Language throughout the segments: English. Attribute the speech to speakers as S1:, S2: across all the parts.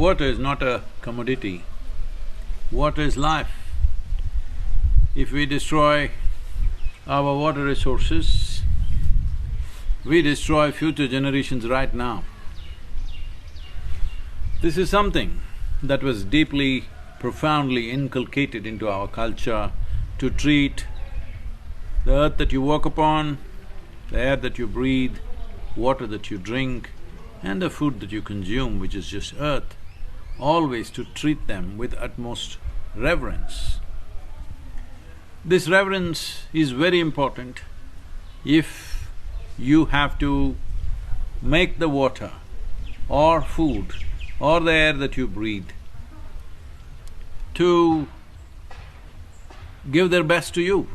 S1: Water is not a commodity, water is life. If we destroy our water resources, we destroy future generations right now. This is something that was deeply, profoundly inculcated into our culture to treat the earth that you walk upon, the air that you breathe, water that you drink, and the food that you consume, which is just earth, always to treat them with utmost reverence. This reverence is very important if you have to make the water or food or the air that you breathe to give their best to you.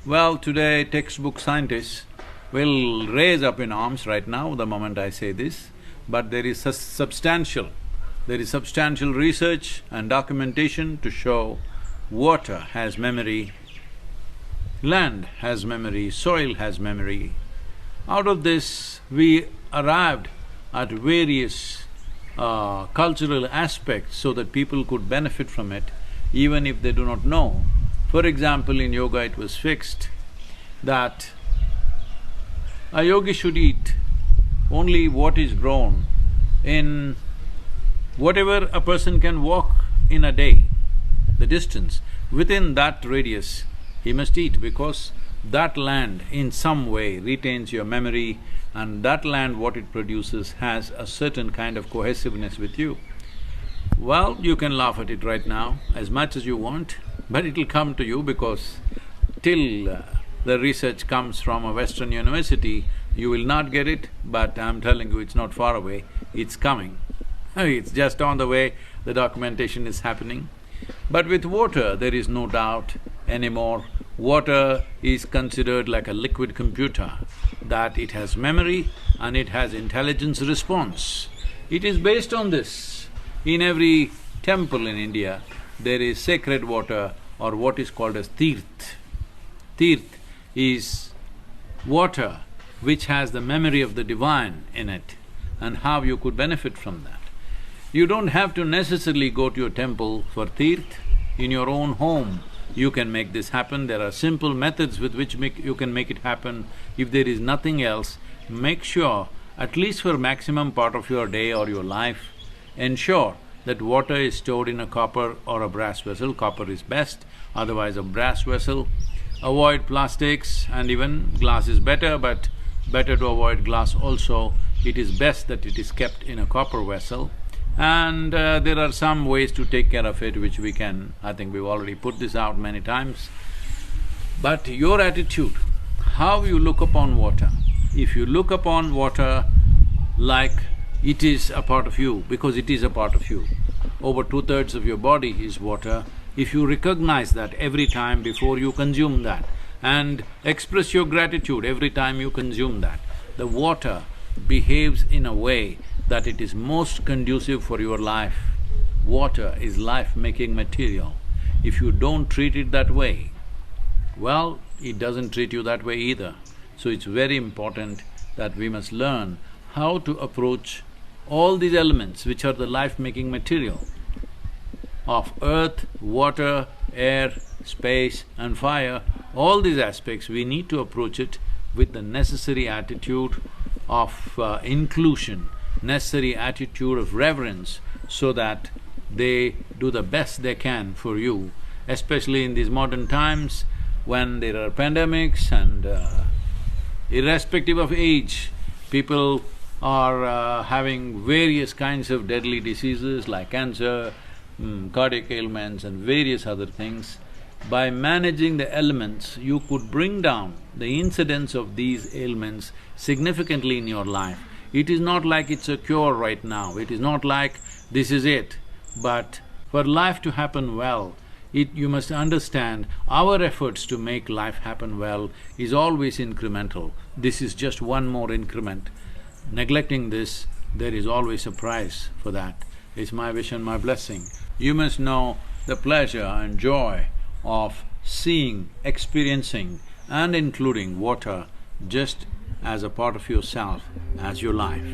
S1: Well, today textbook scientists will raise up in arms right now the moment I say this, but there is substantial research and documentation to show water has memory, land has memory, soil has memory. Out of this, we arrived at various cultural aspects so that people could benefit from it even if they do not know. For example, in yoga it was fixed that a yogi should eat only what is grown in whatever a person can walk in a day, the distance, within that radius he must eat, because that land in some way retains your memory, and that land, what it produces, has a certain kind of cohesiveness with you. Well, you can laugh at it right now as much as you want, but it'll come to you because till the research comes from a Western university, you will not get it, but I'm telling you, it's not far away, it's coming. It's just on the way, the documentation is happening. But with water, there is no doubt anymore. Water is considered like a liquid computer, that it has memory and it has intelligence response. It is based on this. In every temple in India, there is sacred water or what is called as tirth. Tirth is water which has the memory of the divine in it, and how you could benefit from that. You don't have to necessarily go to your temple for tirth. In your own home, you can make this happen. There are simple methods with which you can make it happen. If there is nothing else, make sure, at least for maximum part of your day or your life, ensure that water is stored in a copper or a brass vessel. Copper is best, otherwise a brass vessel. Avoid plastics, and even glass is better, but better to avoid glass also. It is best that it is kept in a copper vessel. And there are some ways to take care of it which we can… I think we've already put this out many times. But your attitude, how you look upon water, if you look upon water like it is a part of you, because it is a part of you, over 2/3 of your body is water, if you recognize that every time before you consume that and express your gratitude every time you consume that, the water behaves in a way that it is most conducive for your life. Water is life-making material. If you don't treat it that way, well, it doesn't treat you that way either. So it's very important that we must learn how to approach all these elements which are the life-making material of earth, water, air, space and fire. All these aspects, we need to approach it with the necessary attitude of inclusion, necessary attitude of reverence, so that they do the best they can for you, especially in these modern times when there are pandemics and irrespective of age, people are having various kinds of deadly diseases like cancer, cardiac ailments and various other things. By managing the elements, you could bring down the incidence of these ailments significantly in your life. It is not like it's a cure right now, it is not like this is it, but for life to happen well, you must understand our efforts to make life happen well is always incremental. This is just one more increment. Neglecting this, there is always a price for that. It's my wish and my blessing. You must know the pleasure and joy of seeing, experiencing and including water just as a part of yourself, as your life.